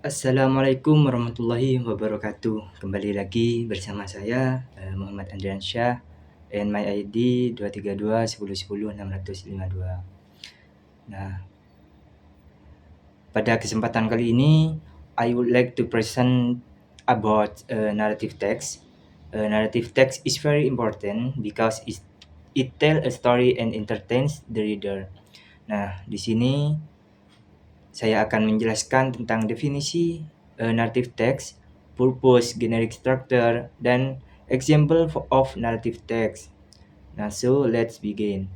Assalamualaikum warahmatullahi wabarakatuh. Kembali lagi bersama saya Muhammad Andriansyah and my ID 232 1010 652. Nah, pada kesempatan kali ini I would like to present about narrative text. Narrative text is very important because it tell a story and entertains the reader. Nah, di sini saya akan menjelaskan tentang definisi narrative text, purpose, generic structure, dan example of narrative text. Nah, so let's begin.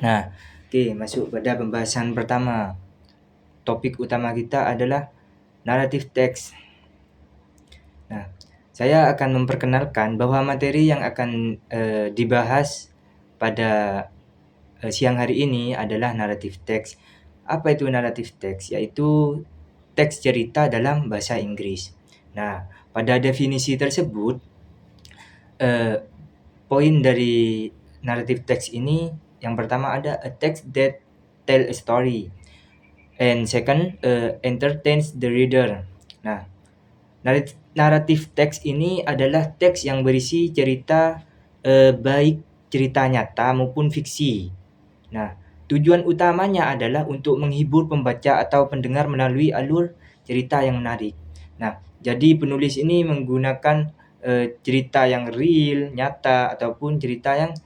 Nah, oke, masuk pada pembahasan pertama. Topik utama kita adalah narrative text. Nah, saya akan memperkenalkan bahwa materi yang akan dibahas pada siang hari ini adalah narrative text. Apa itu narrative text? Yaitu teks cerita dalam bahasa Inggris. Nah, pada definisi tersebut, poin dari narrative text ini yang pertama ada a text that tell a story, and second entertains the reader. Nah, narrative text ini adalah teks yang berisi cerita baik cerita nyata maupun fiksi. Nah, tujuan utamanya adalah untuk menghibur pembaca atau pendengar melalui alur cerita yang menarik. Nah, jadi penulis ini menggunakan cerita yang real, nyata, ataupun cerita yang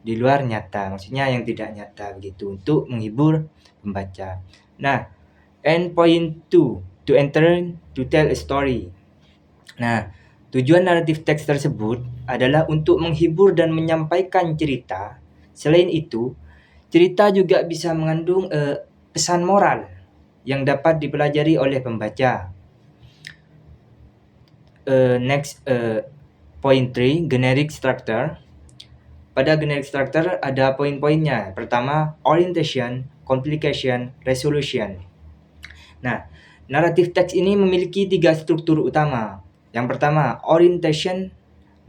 di luar nyata, maksudnya yang tidak nyata begitu, untuk menghibur pembaca. Nah, and point 2, to enter to tell a story. Nah, tujuan naratif teks tersebut adalah untuk menghibur dan menyampaikan cerita. Selain itu, cerita juga bisa mengandung pesan moral yang dapat dipelajari oleh pembaca. Next, point 3, generic structure. Pada generic structure ada poin-poinnya. Pertama, orientation, complication, resolution. Nah, naratif teks ini memiliki 3 struktur utama. Yang pertama, orientation,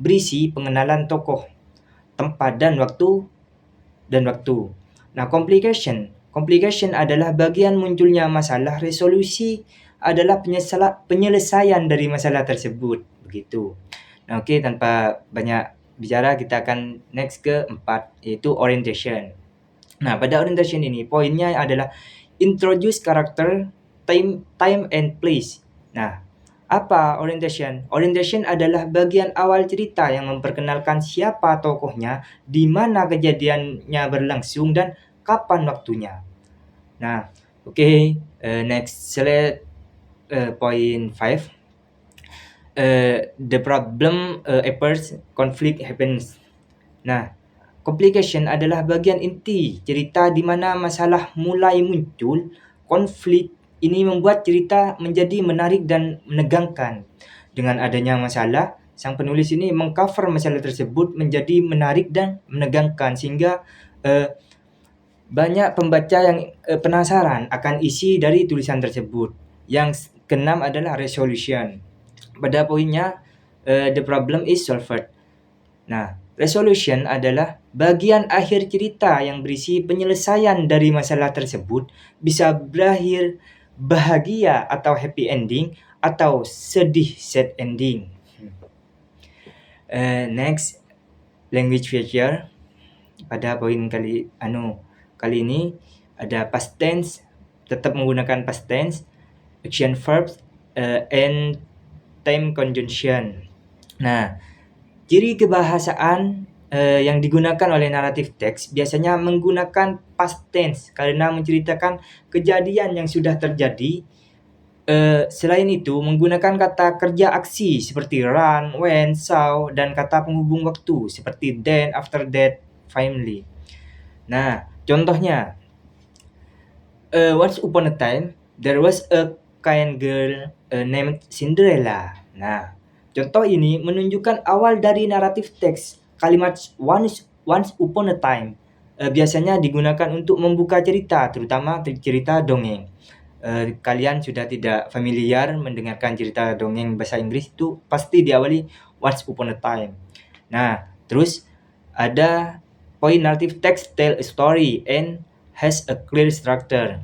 berisi pengenalan tokoh, tempat dan waktu. Nah, complication adalah bagian munculnya masalah, resolusi adalah penyelesaian dari masalah tersebut, begitu. Nah, oke, tanpa banyak bicara kita akan next ke 4, yaitu orientation. Nah, pada orientation ini poinnya adalah introduce character, time and place. Nah, apa orientation? Orientation adalah bagian awal cerita yang memperkenalkan siapa tokohnya, di mana kejadiannya berlangsung, dan kapan waktunya. Nah, oke, next select point 5. The problem appears, conflict happens. Nah, complication adalah bagian inti cerita di mana masalah mulai muncul. Konflik ini membuat cerita menjadi menarik dan menegangkan. Dengan adanya masalah, sang penulis ini mengcover masalah tersebut menjadi menarik dan menegangkan sehingga banyak pembaca yang penasaran akan isi dari tulisan tersebut. Yang keenam adalah resolution. Pada poinnya, the problem is solved. Nah, resolution adalah bagian akhir cerita yang berisi penyelesaian dari masalah tersebut, bisa berakhir bahagia atau happy ending, atau sedih sad ending. Next, language feature. Pada poin kali ini ada past tense, tetap menggunakan past tense, action verbs, and time conjunction. Nah, ciri kebahasaan yang digunakan oleh naratif teks biasanya menggunakan past tense karena menceritakan kejadian yang sudah terjadi. Selain itu, menggunakan kata kerja aksi seperti run, when, saw, dan kata penghubung waktu seperti then, after that, finally. Nah, contohnya, once upon a time, there was a kind girl named Cinderella. Nah, contoh ini menunjukkan awal dari naratif teks. Kalimat once upon a time biasanya digunakan untuk membuka cerita, terutama cerita dongeng. Kalian sudah tidak familiar mendengarkan cerita dongeng bahasa Inggris itu pasti diawali once upon a time. Nah, terus ada poin narrative text tell a story and has a clear structure.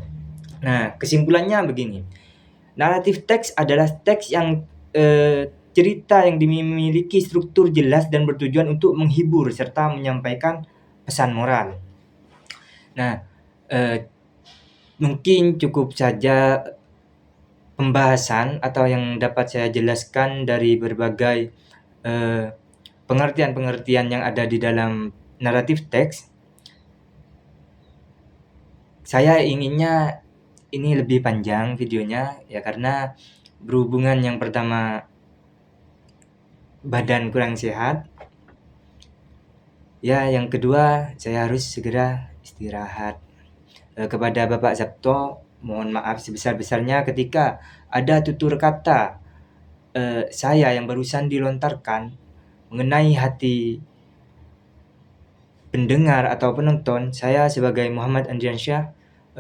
Nah, kesimpulannya begini. Naratif teks adalah teks yang cerita yang memiliki struktur jelas dan bertujuan untuk menghibur serta menyampaikan pesan moral. Nah, mungkin cukup saja pembahasan atau yang dapat saya jelaskan dari berbagai pengertian-pengertian yang ada di dalam naratif teks. Saya inginnya ini lebih panjang videonya ya, karena berhubungan yang pertama badan kurang sehat. Ya, yang kedua saya harus segera istirahat. Kepada Bapak Sabto, mohon maaf sebesar-besarnya ketika ada tutur kata saya yang barusan dilontarkan mengenai hati pendengar atau penonton. Saya sebagai Muhammad Andriansyah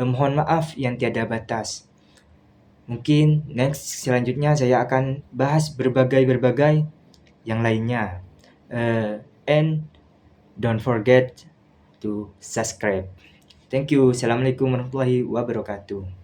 mohon maaf yang tiada batas. Mungkin next selanjutnya saya akan bahas berbagai yang lainnya. And don't forget to subscribe. Thank you. Assalamualaikum warahmatullahi wabarakatuh.